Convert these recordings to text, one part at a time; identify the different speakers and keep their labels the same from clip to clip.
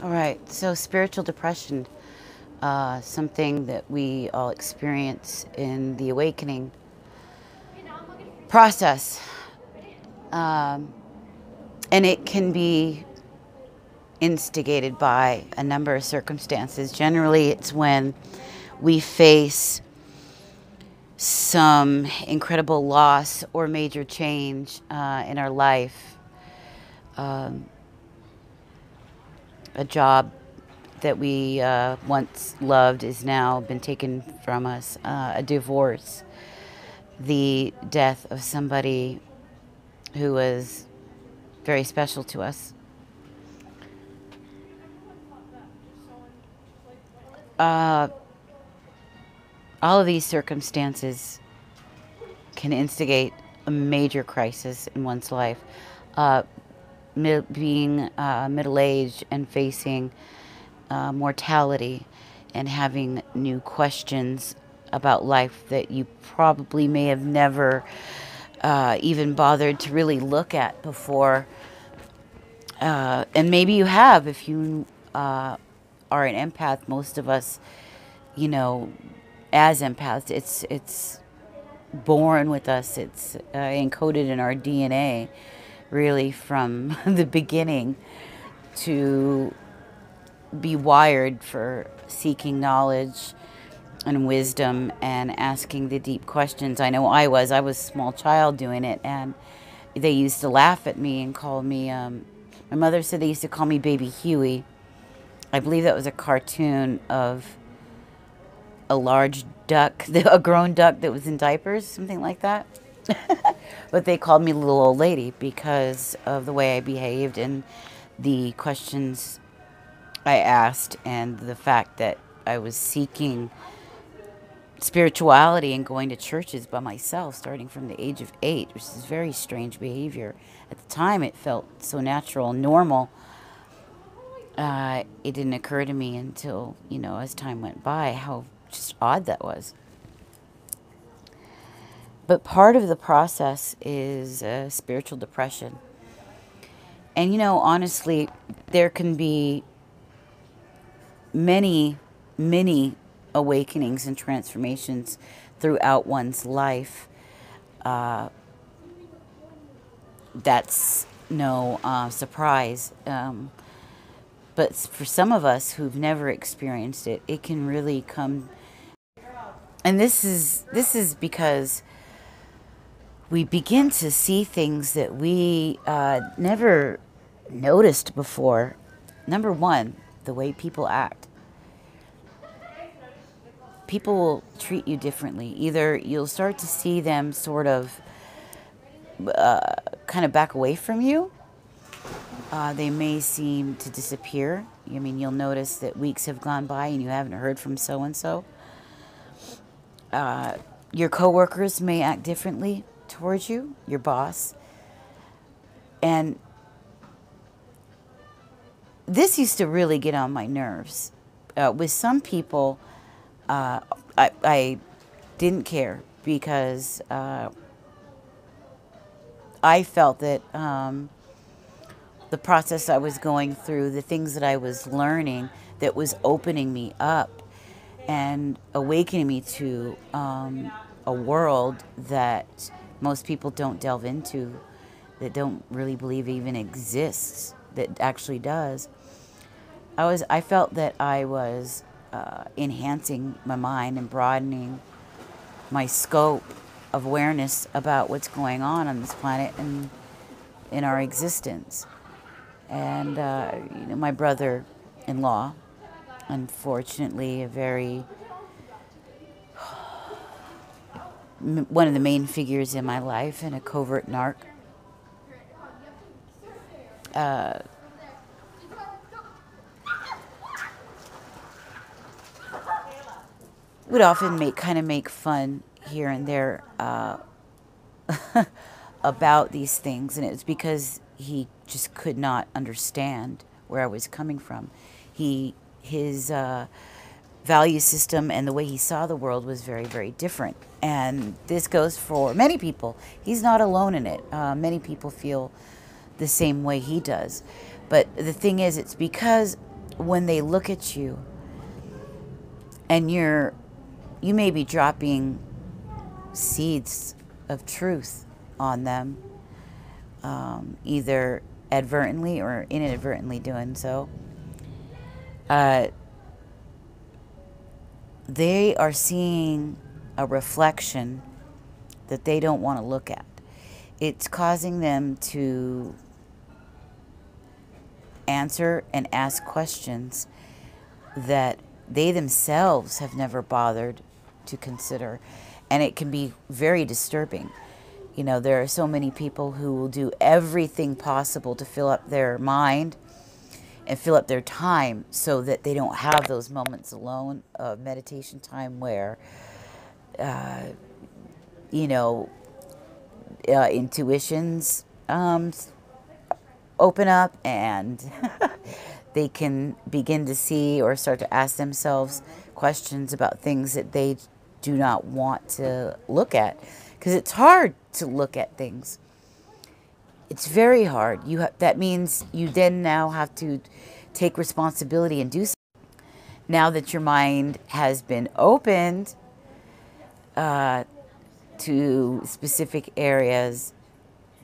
Speaker 1: All right, so spiritual depression, something that we all experience in the awakening process. And it can be instigated by a number of circumstances. Generally, it's when we face some incredible loss or major change in our life. A job that we once loved is now been taken from us. A divorce, the death of somebody who was very special to us. All of these circumstances can instigate a major crisis in one's life. Being middle-aged and facing mortality and having new questions about life that you probably may have never even bothered to really look at before. And maybe you have if you are an empath. Most of us, you know, as empaths, it's born with us. It's encoded in our DNA, really, from the beginning, to be wired for seeking knowledge and wisdom and asking the deep questions. I know I was a small child doing it, and they used to laugh at me and call me, my mother said they used to call me Baby Huey. I believe that was a cartoon of a large duck, a grown duck that was in diapers, something like that. But they called me Little Old Lady because of the way I behaved and the questions I asked, and the fact that I was seeking spirituality and going to churches by myself starting from the age of 8, which is very strange behavior. At the time, it felt so natural and normal. It didn't occur to me until, as time went by, how just odd that was. But part of the process is spiritual depression. And, honestly, there can be many, many awakenings and transformations throughout one's life. That's no surprise. But for some of us who've never experienced it, it can really come. And this is because we begin to see things that we never noticed before. Number one, the way people act. People will treat you differently. Either you'll start to see them sort of kind of back away from you. They may seem to disappear. I mean, you'll notice that weeks have gone by and you haven't heard from so-and-so. Your coworkers may act differently towards you, your boss. And this used to really get on my nerves. With some people, I didn't care because I felt that the process I was going through, the things that I was learning, that was opening me up and awakening me to a world that most people don't delve into, that don't really believe even exists, that actually does. I felt that I was enhancing my mind and broadening my scope of awareness about what's going on this planet and in our existence. And my brother-in-law, unfortunately, one of the main figures in my life, and a covert narc, would often make fun here and there about these things, and it was because he just could not understand where I was coming from. His value system and the way he saw the world was very, very different. And this goes for many people. He's not alone in it. Many people feel the same way he does. But the thing is, it's because when they look at you, and you may be dropping seeds of truth on them, either advertently or inadvertently doing so, they are seeing a reflection that they don't want to look at. It's causing them to answer and ask questions that they themselves have never bothered to consider. And it can be very disturbing. You know, there are so many people who will do everything possible to fill up their mind and fill up their time so that they don't have those moments alone of meditation time where, intuitions open up and they can begin to see or start to ask themselves questions about things that they do not want to look at. Because it's hard to look at things. It's very hard. That means you then now have to take responsibility and do something. Now that your mind has been opened to specific areas,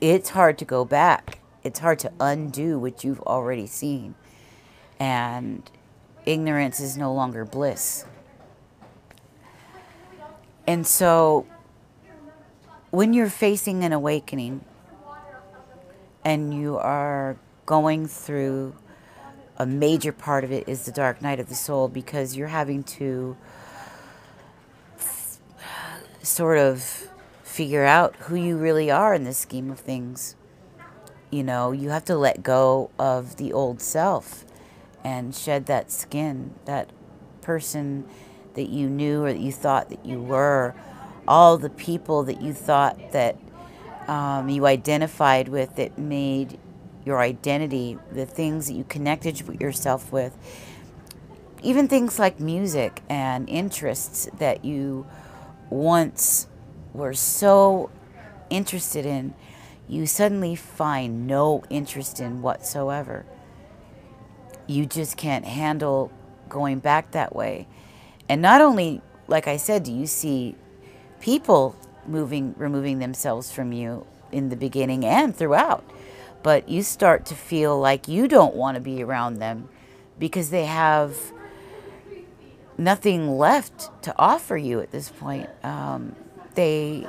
Speaker 1: it's hard to go back. It's hard to undo what you've already seen. And ignorance is no longer bliss. And so when you're facing an awakening and you are going through a major part of it is the dark night of the soul, because you're having to sort of figure out who you really are in this scheme of things. You know, you have to let go of the old self and shed that skin, that person that you knew or that you thought that you were, all the people that you thought that you identified with that made your identity, the things that you connected yourself with, even things like music and interests that you once were so interested in, you suddenly find no interest in whatsoever. You just can't handle going back that way. And not only, like I said, do you see people removing themselves from you in the beginning and throughout, but you start to feel like you don't want to be around them because they have nothing left to offer you at this point. They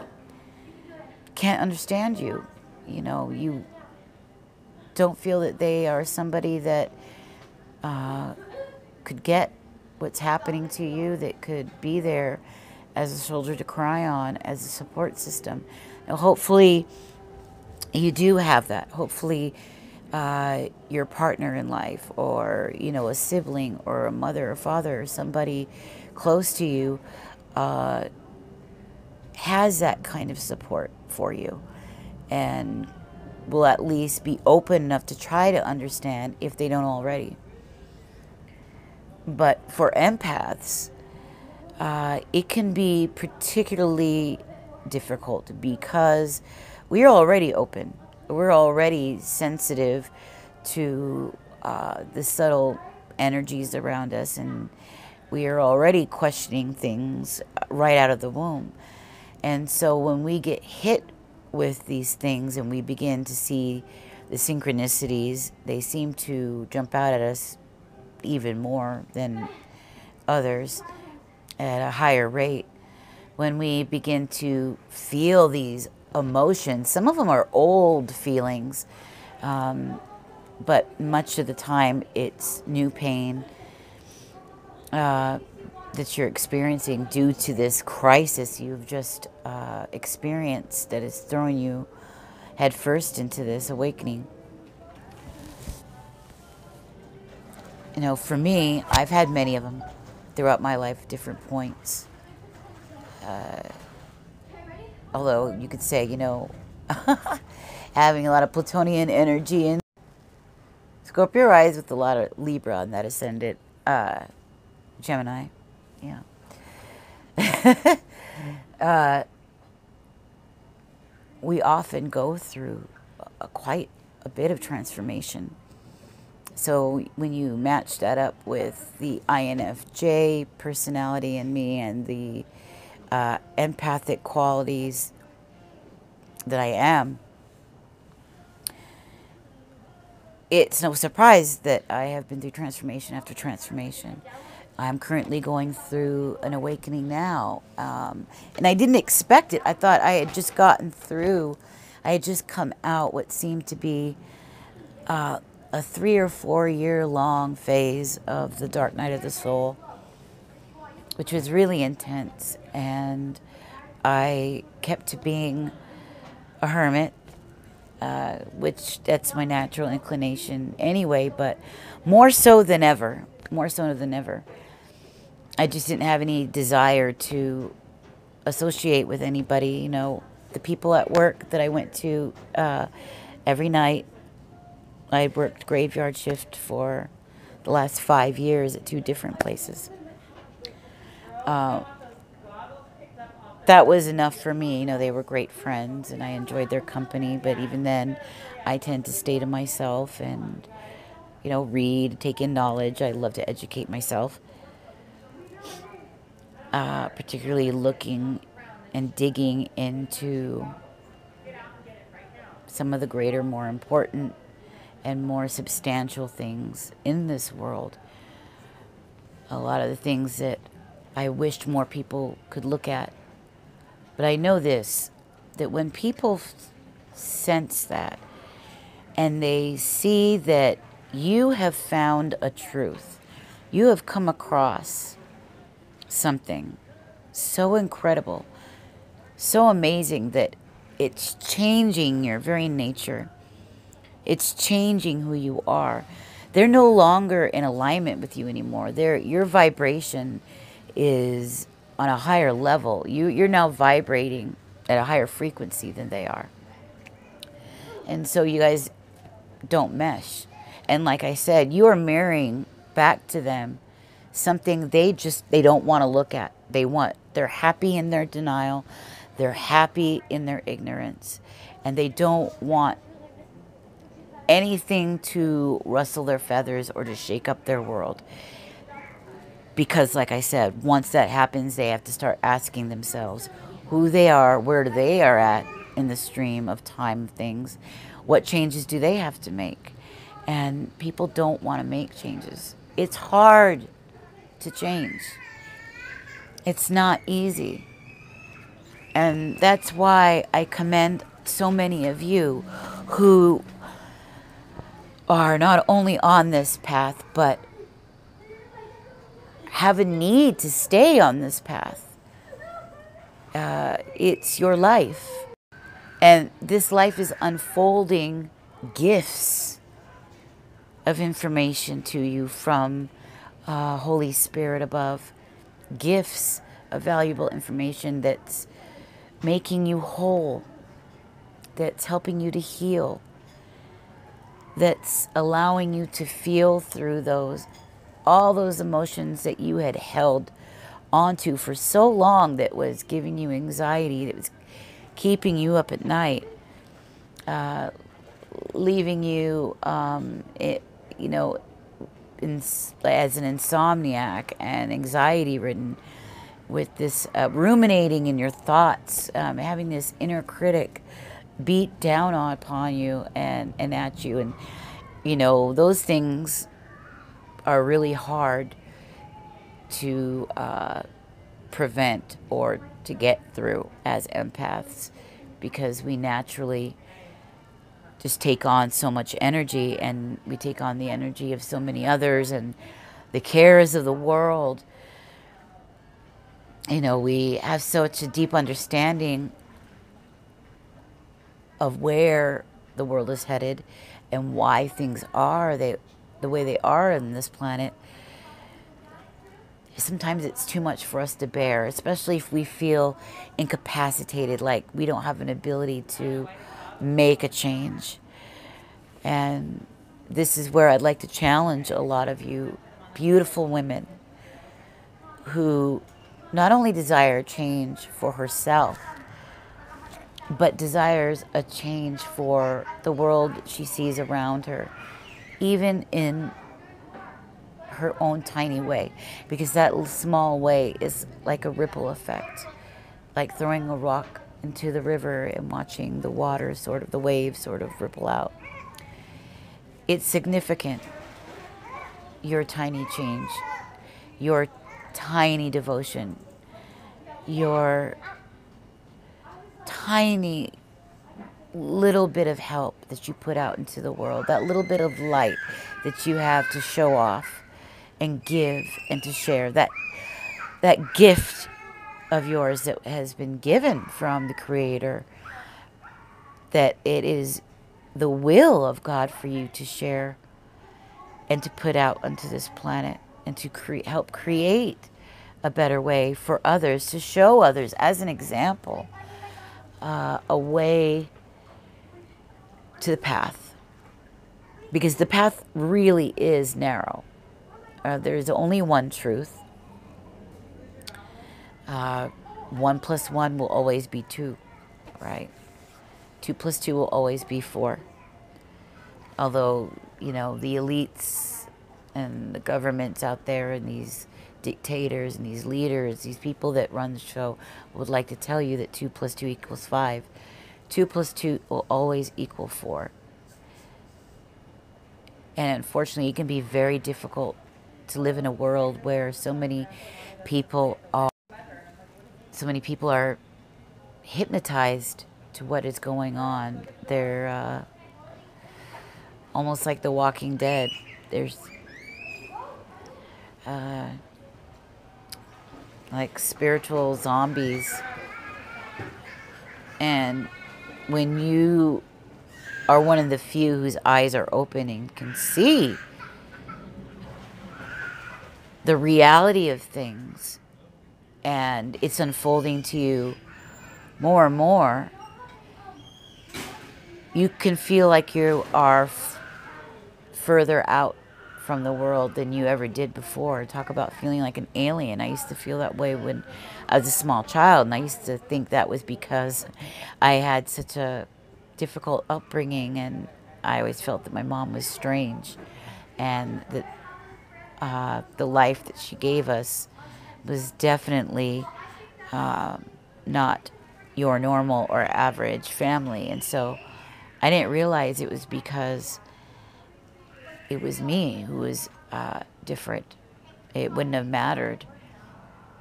Speaker 1: can't understand you. You know, you don't feel that they are somebody that could get what's happening to you, that could be there as a shoulder to cry on, as a support system. Now, hopefully you do have that. Hopefully your partner in life, or, you know, a sibling or a mother or father or somebody close to you has that kind of support for you, and will at least be open enough to try to understand if they don't already. But for empaths, it can be particularly difficult because we're already open. We're already sensitive to the subtle energies around us, and we are already questioning things right out of the womb. And so when we get hit with these things and we begin to see the synchronicities, they seem to jump out at us even more than others at a higher rate. When we begin to feel these emotions, some of them are old feelings, but much of the time it's new pain that you're experiencing due to this crisis you've just experienced that is throwing you headfirst into this awakening. You know, for me, I've had many of them throughout my life, different points. Although you could say, you know, having a lot of Plutonian energy in Scorpio rise with a lot of Libra on that ascendant, Gemini, yeah. We often go through quite a bit of transformation. So when you match that up with the INFJ personality in me and the empathic qualities that I am, it's no surprise that I have been through transformation after transformation. I'm currently going through an awakening now. And I didn't expect it. I thought I had just gotten through, I had just come out what seemed to be a 3 or 4 year long phase of the dark night of the soul, which was really intense. And I kept to being a hermit, which that's my natural inclination anyway, but more so than ever, more so than ever. I just didn't have any desire to associate with anybody. You know, the people at work that I went to every night, I worked graveyard shift for the last 5 years at 2 different places. That was enough for me. You know, they were great friends and I enjoyed their company, but even then I tend to stay to myself and, you know, read, take in knowledge. I love to educate myself, particularly looking and digging into some of the greater, more important and more substantial things in this world. A lot of the things that I wished more people could look at. But I know this, that when people sense that and they see that you have found a truth, you have come across something so incredible, so amazing that it's changing your very nature. It's changing who you are. They're no longer in alignment with you anymore. Your vibration is on a higher level. You're now vibrating at a higher frequency than they are. And so you guys don't mesh. And like I said, you are mirroring back to them something they don't want to look at. They're happy in their denial. They're happy in their ignorance. And they don't want anything to rustle their feathers or to shake up their world. Because like I said, once that happens, they have to start asking themselves who they are, where they are at in the stream of time of things. What changes do they have to make? And people don't want to make changes. It's hard to change. It's not easy. And that's why I commend so many of you who are not only on this path, but have a need to stay on this path. It's your life. And this life is unfolding gifts of information to you from Holy Spirit above. Gifts of valuable information that's making you whole, that's helping you to heal, that's allowing you to feel through all those emotions that you had held onto for so long, that was giving you anxiety, that was keeping you up at night, leaving you, as an insomniac and anxiety-ridden, with this ruminating in your thoughts, having this inner critic beat down upon you and at you. And, those things are really hard to prevent or to get through as empaths, because we naturally just take on so much energy, and we take on the energy of so many others and the cares of the world. We have such a deep understanding of where the world is headed and why things are the way they are on this planet. Sometimes it's too much for us to bear, especially if we feel incapacitated, like we don't have an ability to make a change. And this is where I'd like to challenge a lot of you beautiful women who not only desire change for herself, but desires a change for the world she sees around her. even in her own tiny way, because that small way is like a ripple effect, like throwing a rock into the river and watching the water sort of, the waves sort of ripple out. It's significant, your tiny change, your tiny devotion, your tiny little bit of help that you put out into the world, that little bit of light that you have to show off and give and to share, that gift of yours that has been given from the Creator, that it is the will of God for you to share and to put out onto this planet, and to help create a better way for others, to show others as an example, a way to the path. Because the path really is narrow. There's only one truth. 1 + 1 will always be 2, right? 2 + 2 will always be 4. Although, you know, the elites and the governments out there and these dictators and these leaders, these people that run the show would like to tell you that 2 + 2 = 5. 2 + 2 will always equal 4. And unfortunately, it can be very difficult to live in a world where so many people are hypnotized to what is going on. They're almost like the Walking Dead. There's like spiritual zombies. And when you are one of the few whose eyes are open and can see the reality of things, and it's unfolding to you more and more, you can feel like you are further out from the world than you ever did before. Talk about feeling like an alien. I used to feel that way when I was a small child, and I used to think that was because I had such a difficult upbringing, and I always felt that my mom was strange, and that the life that she gave us was definitely not your normal or average family. And so I didn't realize it was because it was me who was different. It wouldn't have mattered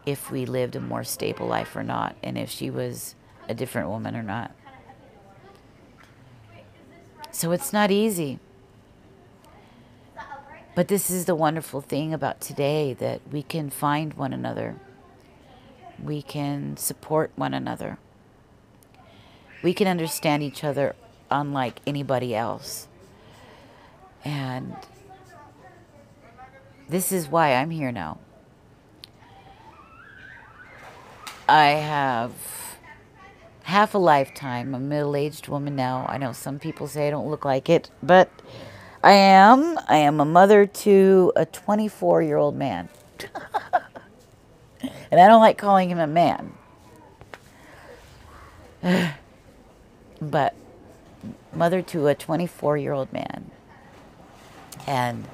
Speaker 1: if we lived a more stable life or not, and if she was a different woman or not. So it's not easy. But this is the wonderful thing about today, that we can find one another. We can support one another. We can understand each other unlike anybody else. And this is why I'm here now. I have half a lifetime. I'm a middle-aged woman now. I know some people say I don't look like it, but I am. I am a mother to a 24-year-old man. And I don't like calling him a man. But mother to a 24-year-old man. And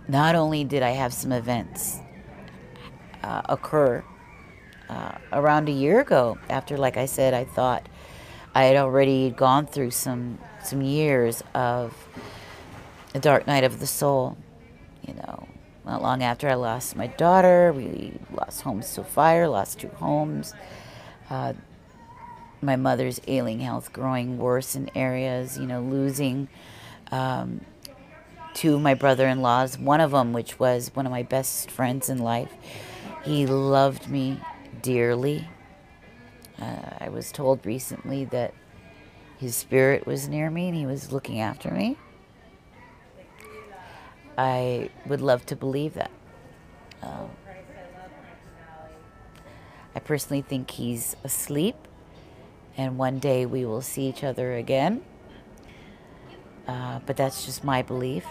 Speaker 1: not only did I have some events occur around a year ago, after, like I said, I thought I had already gone through some years of a dark night of the soul. You know, not long after I lost my daughter, we lost homes to fire, lost 2 homes. My mother's ailing health growing worse in areas, you know, losing 2 of my brother-in-laws, one of them, which was one of my best friends in life. He loved me dearly. I was told recently that his spirit was near me and he was looking after me. I would love to believe that. I personally think he's asleep, and one day we will see each other again. But that's just my belief.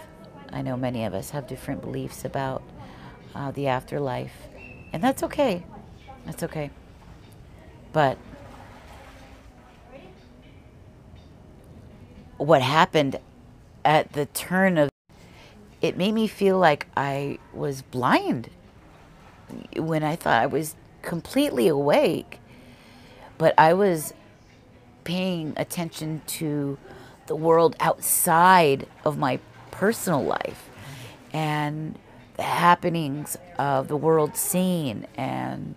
Speaker 1: I know many of us have different beliefs about the afterlife, and that's okay. That's okay. But what happened at the turn of it made me feel like I was blind when I thought I was completely awake, but I was paying attention to the world outside of my personal life and the happenings of the world scene, and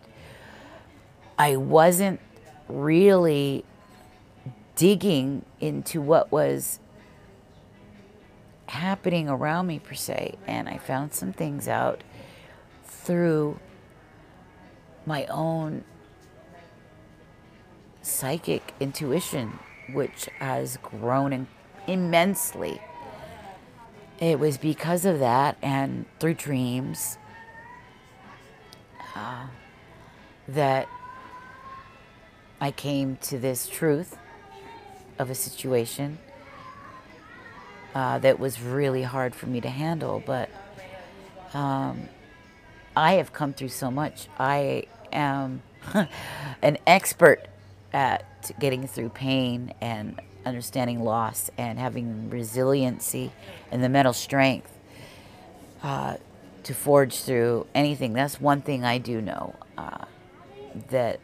Speaker 1: I wasn't really digging into what was happening around me per se. And I found some things out through my own psychic intuition, which has grown immensely. It was because of that and through dreams that I came to this truth of a situation that was really hard for me to handle. But I have come through so much. I am an expert at getting through pain and understanding loss and having resiliency and the mental strength to forge through anything. That's one thing I do know, that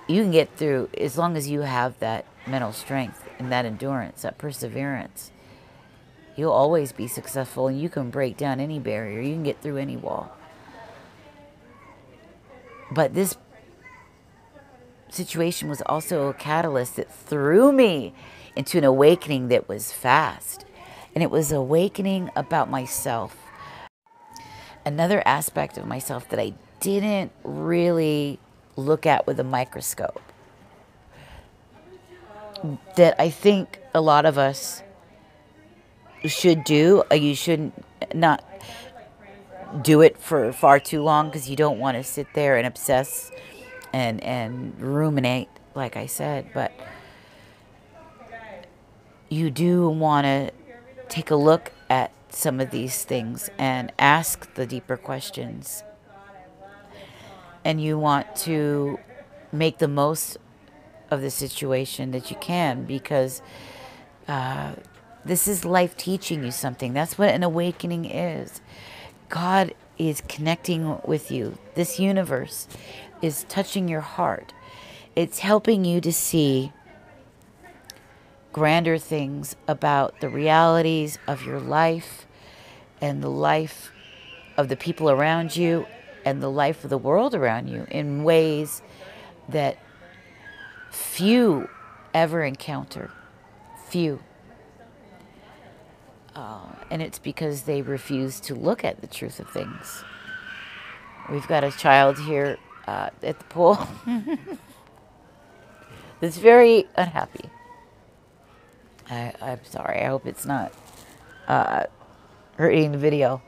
Speaker 1: you can get through as long as you have that mental strength and that endurance, that perseverance. You'll always be successful, and you can break down any barrier. You can get through any wall. But this situation was also a catalyst that threw me into an awakening that was fast. And it was awakening about myself. Another aspect of myself that I didn't really look at with a microscope, that I think a lot of us should do. You shouldn't not do it for far too long, because you don't want to sit there and obsess and ruminate, like I said. But you do want to take a look at some of these things and ask the deeper questions. And you want to make the most of the situation that you can, because this is life teaching you something. That's what an awakening is. God is connecting with you. This universe is touching your heart. It's helping you to see grander things about the realities of your life and the life of the people around you and the life of the world around you in ways that few ever encounter. Few. And it's because they refuse to look at the truth of things. We've got a child here at the pool that's very unhappy. I'm sorry. I hope it's not hurting the video.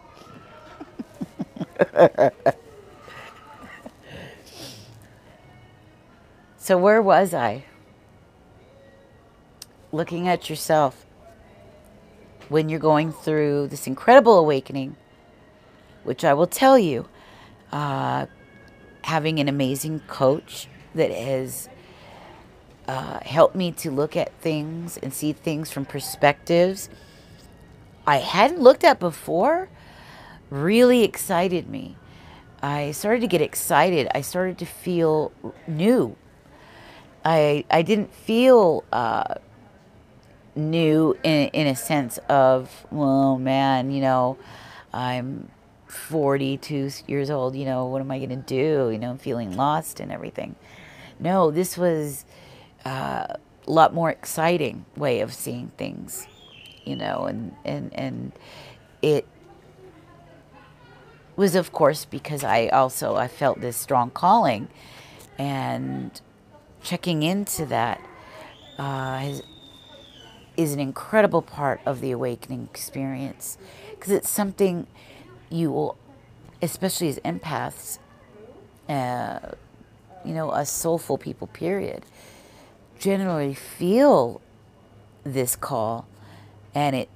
Speaker 1: So where was I? Looking at yourself when you're going through this incredible awakening, which I will tell you, having an amazing coach that has helped me to look at things and see things from perspectives I hadn't looked at before, really excited me. I started to get excited. I started to feel new. I didn't feel new in a sense of, well, man, you know, I'm 42 years old, you know, what am I going to do? You know, I'm feeling lost and everything. No, this was a lot more exciting way of seeing things, you know, and it was, of course, because I felt this strong calling, and checking into that is an incredible part of the awakening experience, because it's something you will, especially as empaths, you know, us soulful people, period, generally feel this call, and it,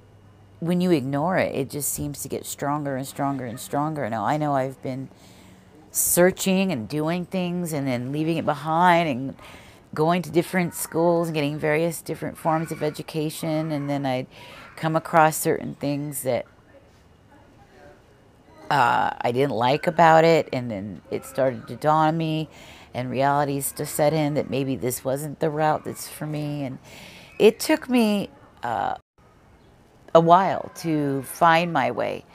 Speaker 1: when you ignore it, it just seems to get stronger and stronger and stronger. Now, I know I've been searching and doing things and then leaving it behind and going to different schools and getting various different forms of education, and then I'd come across certain things that I didn't like about it, and then it started to dawn on me, and realities to set in that maybe this wasn't the route that's for me. And it took me a while to find my way,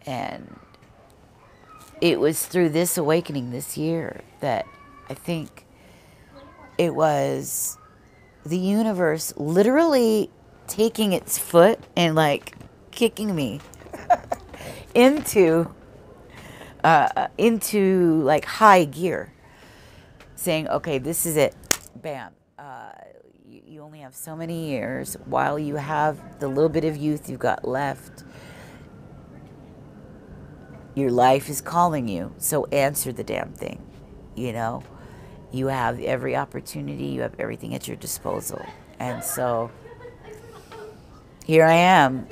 Speaker 1: and it was through this awakening this year that I think it was the universe literally taking its foot and like kicking me into like high gear, saying, okay, this is it. Bam. You only have so many years. While you have the little bit of youth you've got left, your life is calling you. So answer the damn thing. You know, you have every opportunity, you have everything at your disposal. And so here I am,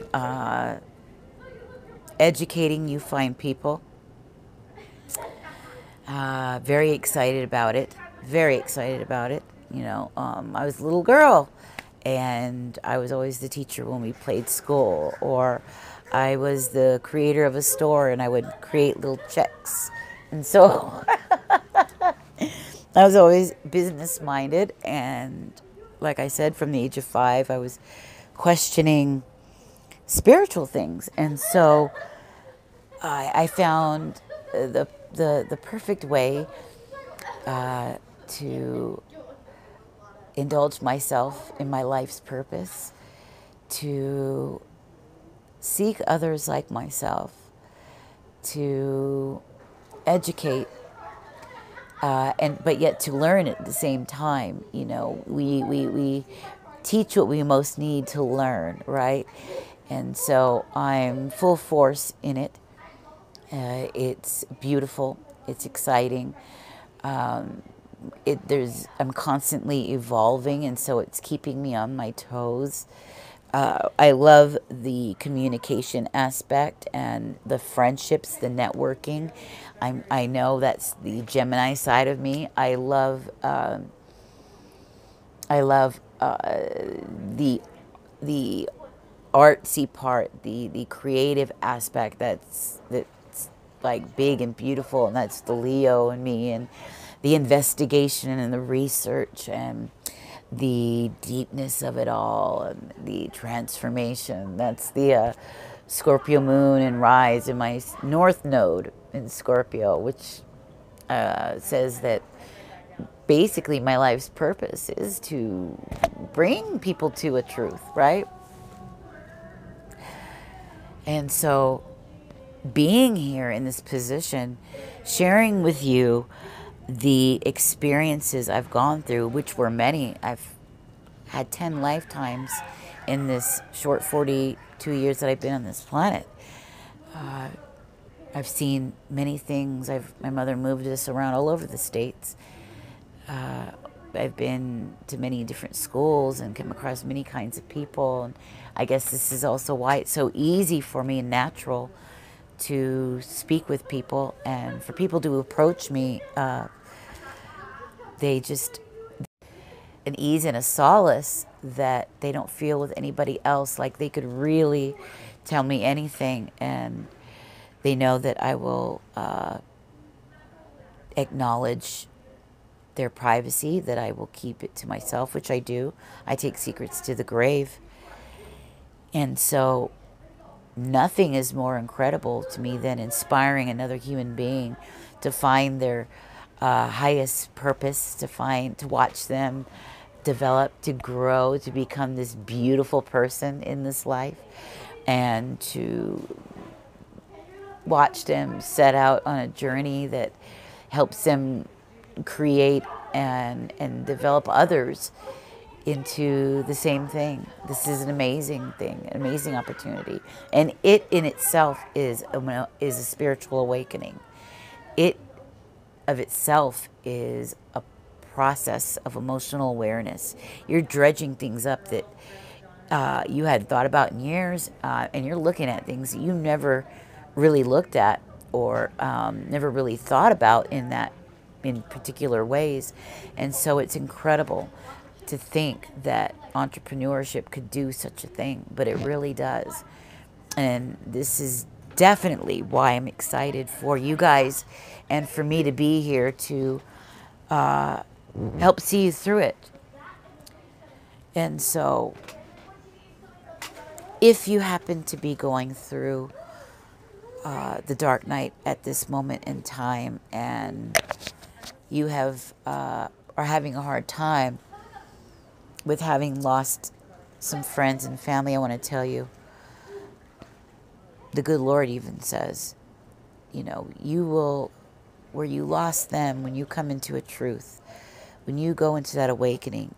Speaker 1: educating you fine people. Very excited about it. Very excited about it. You know, I was a little girl, and I was always the teacher when we played school, or I was the creator of a store, and I would create little checks. And so I was always business minded, and like I said, from the age of 5, I was questioning spiritual things, and so I found the perfect way to indulge myself in my life's purpose, to seek others like myself, to educate, but yet to learn at the same time. You know, we teach what we most need to learn, right? And so I'm full force in it. It's beautiful. It's exciting. I'm constantly evolving, and so it's keeping me on my toes. I love the communication aspect and the friendships, the networking. I know that's the Gemini side of me. I love the artsy part, the creative aspect. That's like big and beautiful, and that's the Leo in me, and the investigation and the research and the deepness of it all, and the transformation. That's the Scorpio moon and rise in my north node in Scorpio, which says that basically my life's purpose is to bring people to a truth, right? And so being here in this position, sharing with you the experiences I've gone through, which were many. I've had 10 lifetimes in this short 42 years that I've been on this planet. I've seen many things. My mother moved us around all over the States. I've been to many different schools and come across many kinds of people. And I guess this is also why it's so easy for me and natural to speak with people, and for people to approach me. They just, an ease and a solace that they don't feel with anybody else. Like they could really tell me anything, and they know that I will acknowledge their privacy, that I will keep it to myself, which I do. I take secrets to the grave. And so nothing is more incredible to me than inspiring another human being to find their highest purpose, to watch them develop, to grow, to become this beautiful person in this life, and to watch them set out on a journey that helps them create and develop others into the same thing. This is an amazing thing, an amazing opportunity. And it in itself is a spiritual awakening. It of itself is a process of emotional awareness. You're dredging things up that you hadn't thought about in years, and you're looking at things that you never really looked at, or never really thought about in that in particular ways. And so it's incredible to think that entrepreneurship could do such a thing, but it really does. And this is definitely why I'm excited for you guys and for me to be here to help see you through it. And so if you happen to be going through the dark night at this moment in time, and you have are having a hard time with having lost some friends and family, I want to tell you, the good Lord even says, you know, you will, where you lost them, when you come into a truth, when you go into that awakening,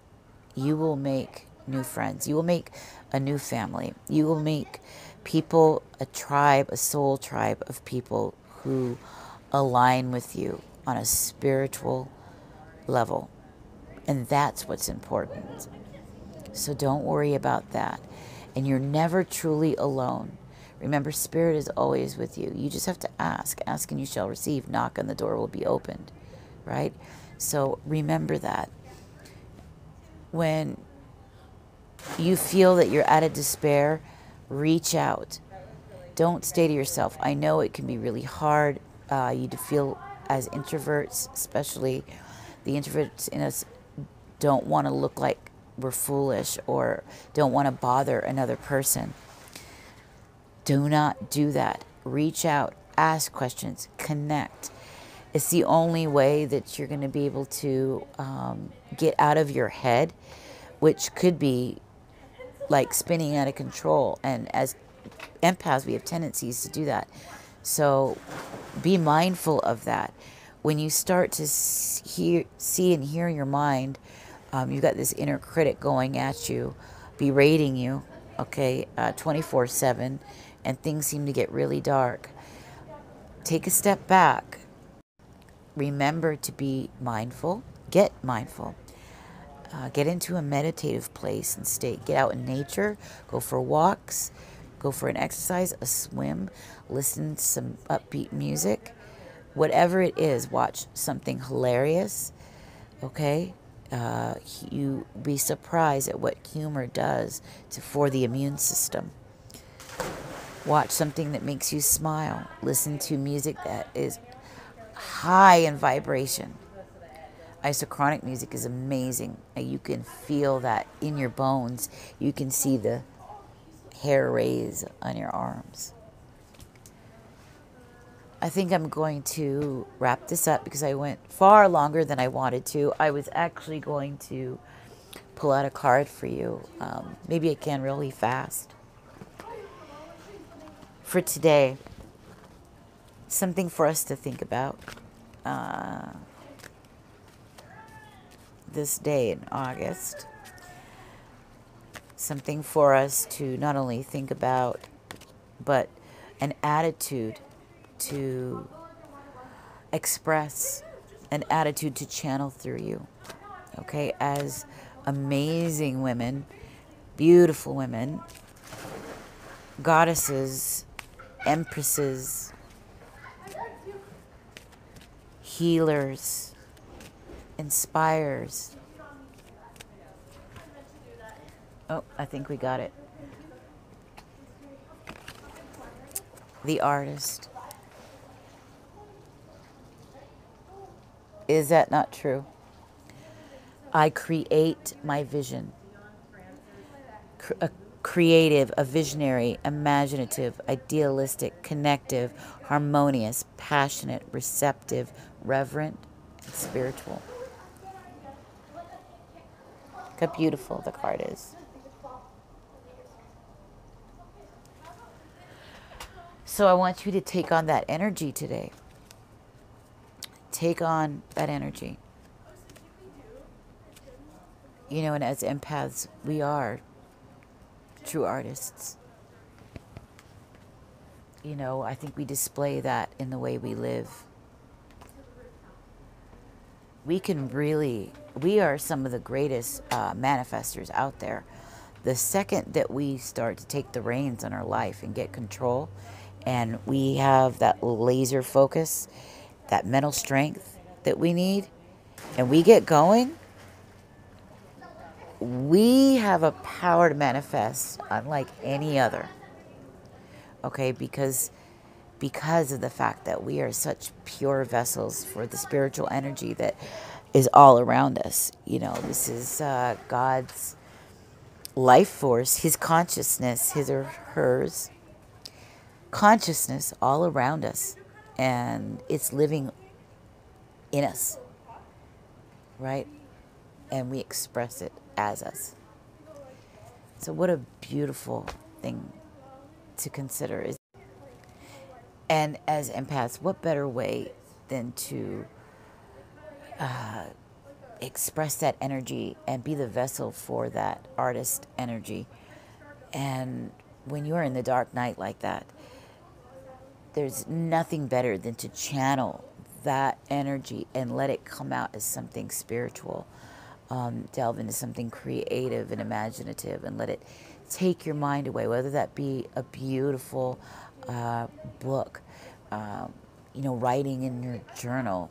Speaker 1: you will make new friends. You will make a new family. You will make people, a tribe, a soul tribe of people who align with you on a spiritual level. And that's what's important. So don't worry about that. And you're never truly alone. Remember, Spirit is always with you. You just have to ask. Ask and you shall receive. Knock and the door will be opened. Right? So remember that. When you feel that you're out of despair, reach out. Don't stay to yourself. I know it can be really hard. You to feel as introverts, especially the introverts in us, don't want to look like we're foolish or don't want to bother another person. Do not do that. Reach out, ask questions, connect. It's the only way that you're going to be able to get out of your head, which could be like spinning out of control. And as empaths, we have tendencies to do that. So be mindful of that. When you start to see and hear your mind, you've got this inner critic going at you, berating you, okay, 24/7, and things seem to get really dark. Take a step back. Remember to be mindful. Get mindful. Get into a meditative place and state. Get out in nature. Go for walks. Go for an exercise, a swim. Listen to some upbeat music. Whatever it is, watch something hilarious. Okay? You be surprised at what humor does for the immune system. Watch something that makes you smile. Listen to music that is high in vibration. Isochronic music is amazing. You can feel that in your bones. You can see the hair raise on your arms. I think I'm going to wrap this up because I went far longer than I wanted to. I was actually going to pull out a card for you. Maybe I can really fast. For today, something for us to think about. This day in August. Something for us to not only think about, but an attitude to express, an attitude to channel through you. Okay, as amazing women, beautiful women, goddesses, empresses, healers, inspires. Oh, I think we got it. The artist. Is that not true? I create my vision. A creative, a visionary, imaginative, idealistic, connective, harmonious, passionate, receptive, reverent, and spiritual. Look how beautiful the card is. So I want you to take on that energy today. Take on that energy. You know, and as empaths, we are true artists. You know, I think we display that in the way we live. We are some of the greatest manifestors out there. The second that we start to take the reins on our life and get control, and we have that laser focus, that mental strength, that we need and we get going, we have a power to manifest unlike any other. Okay, because of the fact that we are such pure vessels for the spiritual energy that is all around us. You know, this is God's life force, his consciousness, his or hers consciousness all around us. And it's living in us, right? And we express it as us. So what a beautiful thing to consider. And as empaths, what better way than to express that energy and be the vessel for that artist energy. And when you're in the dark night like that, there's nothing better than to channel that energy and let it come out as something spiritual. Delve into something creative and imaginative and let it take your mind away, whether that be a beautiful book, writing in your journal,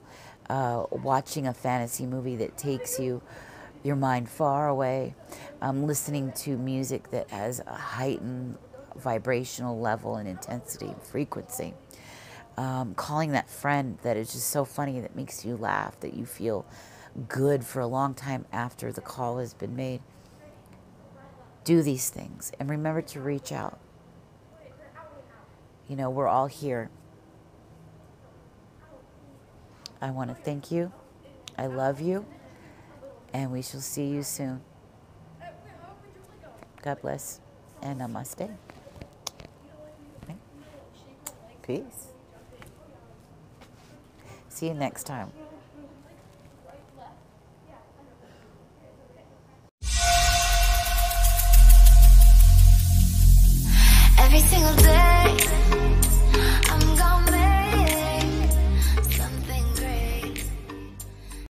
Speaker 1: watching a fantasy movie that takes your mind far away, listening to music that has a heightened vibrational level and intensity and frequency, calling that friend that is just so funny that makes you laugh, that you feel good for a long time after the call has been made. Do these things and remember to reach out. You know, we're all here. I want to thank you. I love you. And we shall see you soon. God bless. And namaste. Peace. See you next time.
Speaker 2: Every single day